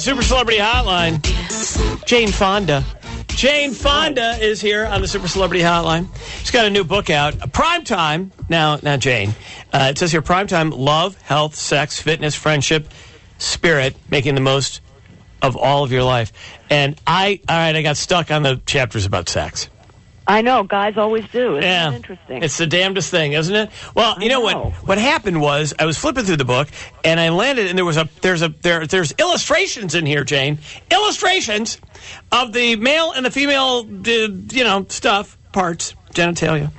Super Celebrity Hotline. Jane Fonda. Jane Fonda is here on the Super Celebrity Hotline. She's got a new book out. Primetime. Now, Jane. It says here, Primetime, love, health, sex, fitness, friendship, spirit, making the most of all of your life. And I got stuck on the chapters about sex. I know, guys always do. Isn't it interesting? It's the damnedest thing, isn't it? Well, you know what happened was I was flipping through the book and I landed and there's illustrations in here, Jane. Illustrations of the male and the female stuff, parts, genitalia.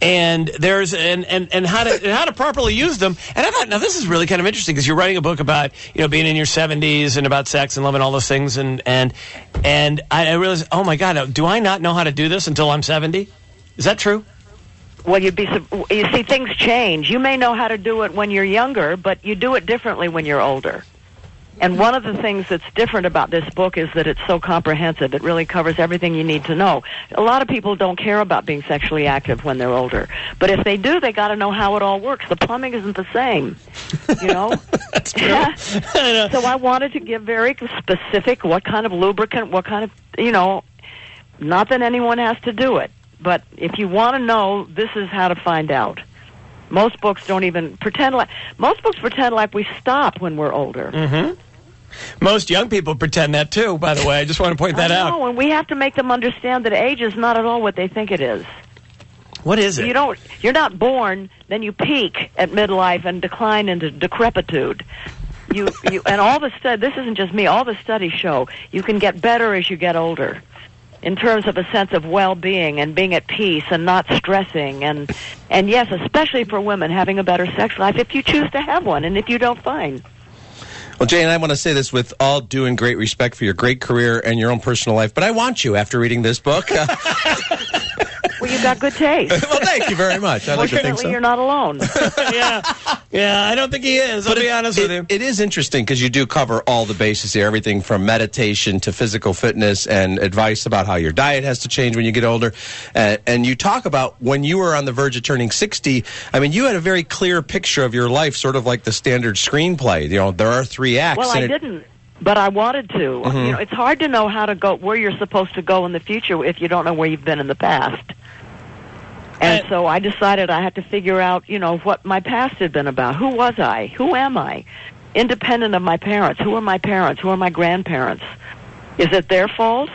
And there's and how to properly use them. And I thought, now this is really kind of interesting because you're writing a book about, being in your 70s and about sex and love and all those things and I realized, oh my God, do I not know how to do this until I'm 70? Is that true? Well, you see, things change. You may know how to do it when you're younger, but you do it differently when you're older. And one of the things that's different about this book is that it's so comprehensive. It really covers everything you need to know. A lot of people don't care about being sexually active when they're older. But if they do, they got to know how it all works. The plumbing isn't the same, That's true. Yeah. So I wanted to give very specific what kind of lubricant, what kind of, not that anyone has to do it. But if you want to know, this is how to find out. Most books don't even pretend like... Most books pretend like we stop when we're older. Mm-hmm. Most young people pretend that, too, by the way. I just want to point that out. No, and we have to make them understand that age is not at all what they think it is. What is it? You're not born, then you peak at midlife and decline into decrepitude. And all the this isn't just me, all the studies show you can get better as you get older. In terms of a sense of well-being and being at peace and not stressing. And yes, especially for women, having a better sex life if you choose to have one. And if you don't, fine. Well, Jane, I want to say this with all due and great respect for your great career and your own personal life, but I want you after reading this book. Well, you got good taste. Well, thank you very much. I like to think so. You're not alone. Yeah, I don't think he is. I'll be honest with you. It is interesting because you do cover all the bases here, everything from meditation to physical fitness and advice about how your diet has to change when you get older. And you talk about when you were on the verge of turning 60, I mean, you had a very clear picture of your life, sort of like the standard screenplay. There are 3 acts. Well, I didn't. But I wanted to. Mm-hmm. It's hard to know how to go where you're supposed to go in the future if you don't know where you've been in the past. And so I decided I had to figure out, what my past had been about. Who was I? Who am I? Independent of my parents. Who are my parents? Who are my grandparents? Is it their fault?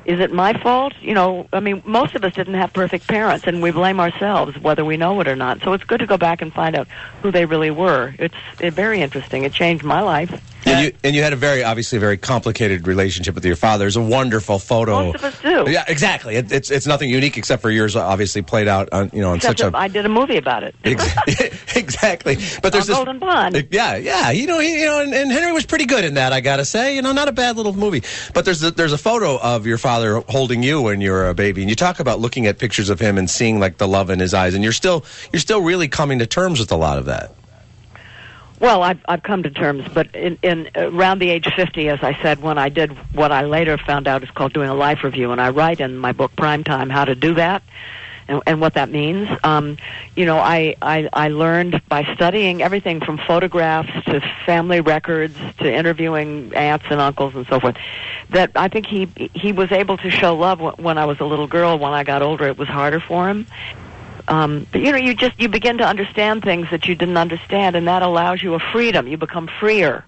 Is it my fault? Most of us didn't have perfect parents, and we blame ourselves whether we know it or not. So it's good to go back and find out who they really were. It's very interesting. It changed my life. And you had obviously a very complicated relationship with your father. There's a wonderful photo. Most of us do. Yeah, exactly. It's nothing unique except for yours, obviously played out on Except such a. I did a movie about it. Exactly. But there's this Golden Pond. Yeah. And Henry was pretty good in that. I gotta say, not a bad little movie. But there's a photo of your father holding you when you were a baby, and you talk about looking at pictures of him and seeing like the love in his eyes, and you're still really coming to terms with a lot of that. Well, I've come to terms, but in around the age 50, as I said, when I did what I later found out is called doing a life review, and I write in my book Primetime how to do that and what that means. I learned by studying everything from photographs to family records to interviewing aunts and uncles and so forth, that I think he was able to show love when I was a little girl. When I got older, it was harder for him. But you begin to understand things that you didn't understand, and that allows you a freedom. You become freer.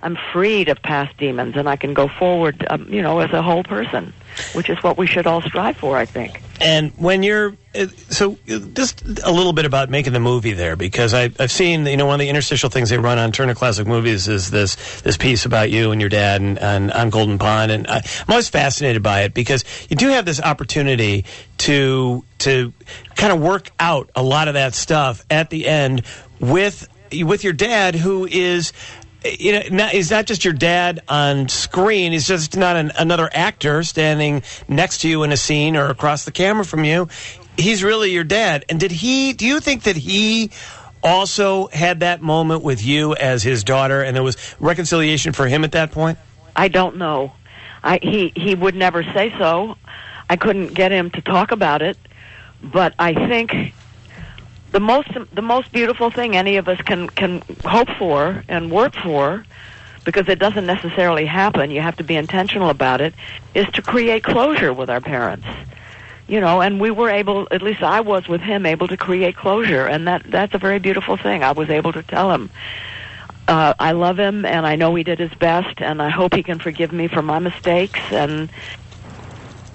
I'm freed of past demons, and I can go forward, as a whole person, which is what we should all strive for, I think. And when you're just a little bit about making the movie there, because I've seen, one of the interstitial things they run on Turner Classic Movies is this piece about you and your dad and on Golden Pond, and I'm always fascinated by it because you do have this opportunity to kind of work out a lot of that stuff at the end with your dad, who is. He's not just your dad on screen. He's just not another actor standing next to you in a scene or across the camera from you. He's really your dad. And do you think that he also had that moment with you as his daughter, and there was reconciliation for him at that point? I don't know. He would never say so. I couldn't get him to talk about it, but I think the most beautiful thing any of us can hope for and work for, because it doesn't necessarily happen, you have to be intentional about it, is to create closure with our parents. You know, and we were able, at least I was with him, able to create closure, and that's a very beautiful thing. I was able to tell him, I love him, and I know he did his best, and I hope he can forgive me for my mistakes, and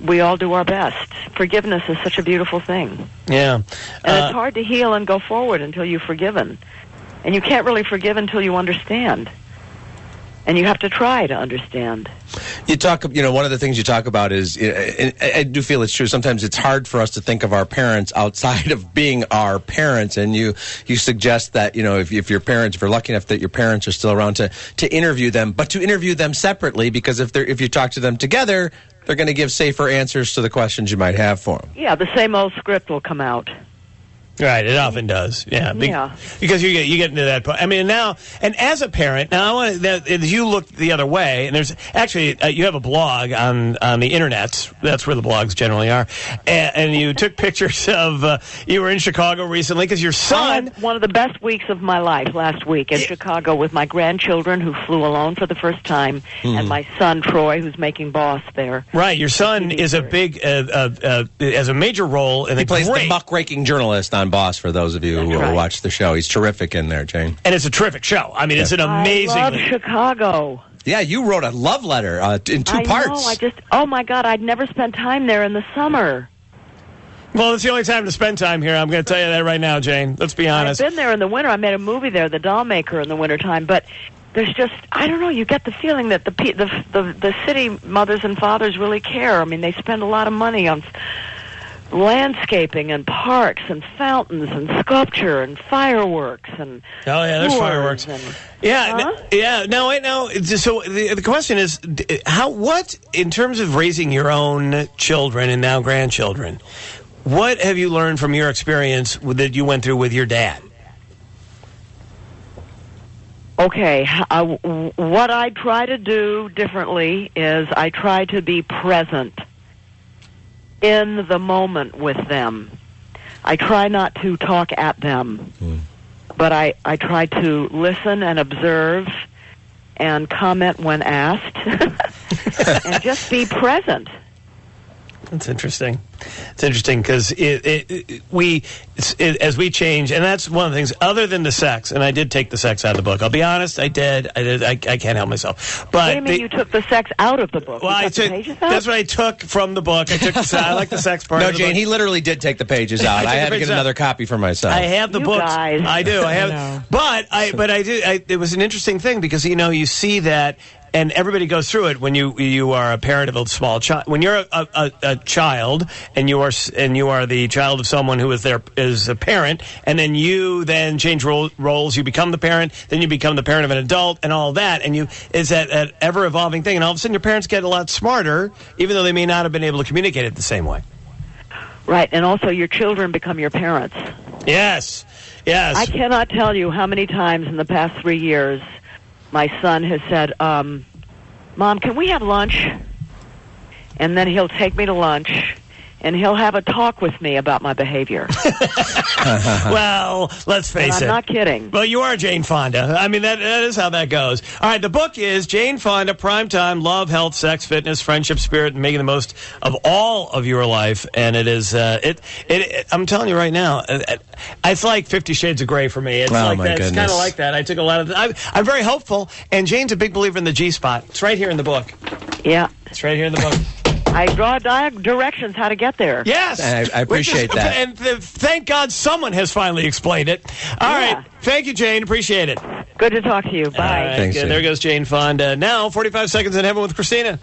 we all do our best. Forgiveness is such a beautiful thing. Yeah. And it's hard to heal and go forward until you've forgiven. And you can't really forgive until you understand. And you have to try to understand. You talk, one of the things you talk about is, I do feel it's true, sometimes it's hard for us to think of our parents outside of being our parents, and you suggest that, if your parents, if you're lucky enough that your parents are still around, to interview them, but to interview them separately, because if you talk to them together, they're going to give safer answers to the questions you might have for them. Yeah, the same old script will come out. Right, it often does. Yeah, because you get into that point. I mean, now, and as a parent, now I want you look the other way, and there's actually you have a blog on the internet. That's where the blogs generally are, and you took pictures of you were in Chicago recently because your son. I had one of the best weeks of my life last week in Chicago with my grandchildren who flew alone for the first time, and my son Troy, who's making Boss there. Right, your son is a big has a major role in he plays the muckraking journalist on Boss, for those of you who watch the show. He's terrific in there, Jane. And it's a terrific show. I mean, it's an amazing... I love Chicago. Yeah, you wrote a love letter in two parts. I know, oh my God, I'd never spent time there in the summer. Well, it's the only time to spend time here. I'm going to tell you that right now, Jane. Let's be honest. I've been there in the winter. I made a movie there, The Doll Maker, in the wintertime, but there's just, I don't know, you get the feeling that the city mothers and fathers really care. I mean, they spend a lot of money on landscaping and parks and fountains and sculpture and fireworks and there's fireworks. And, No. So the question is, what in terms of raising your own children and now grandchildren, what have you learned from your experience that you went through with your dad? Okay, what I try to do differently is I try to be present in the moment with them. I try not to talk at them, but I try to listen and observe and comment when asked and just be present. That's interesting. It's interesting because as we change, and that's one of the things. Other than the sex, and I did take the sex out of the book. I'll be honest, I did. I can't help myself. But what do you mean you took the sex out of the book? Well, that's what I took from the book. I took I like the sex part. No, of the Jane, book. he literally did take the pages out. I had to get another copy for myself. I have the you books. Guys. I do. I have, but I do. It was an interesting thing because you see that. And everybody goes through it when you are a parent of a small child. When you're a child and you are the child of someone who is a parent, and then you change roles. You become the parent, then you become the parent of an adult, and all that. And it's that ever evolving thing. And all of a sudden, your parents get a lot smarter, even though they may not have been able to communicate it the same way. Right, and also your children become your parents. Yes. I cannot tell you how many times in the past 3 years my son has said, Mom, can we have lunch? And then he'll take me to lunch, and he'll have a talk with me about my behavior. Well, let's face it. I'm not kidding. Well, you are Jane Fonda. I mean, that is how that goes. All right, the book is Jane Fonda, Primetime, Love, Health, Sex, Fitness, Friendship, Spirit, and Making the Most of All of Your Life. And it is, I'm telling you right now, it's like 50 Shades of Grey for me. It's my goodness. It's kind of like that. I took a lot of, I'm very hopeful, and Jane's a big believer in the G-spot. It's right here in the book. Yeah. It's right here in the book. I draw directions how to get there. Yes. I appreciate that. And thank God someone has finally explained it. All right. Thank you, Jane. Appreciate it. Good to talk to you. Bye. Thanks, There goes Jane Fonda. Now, 45 Seconds in Heaven with Christina.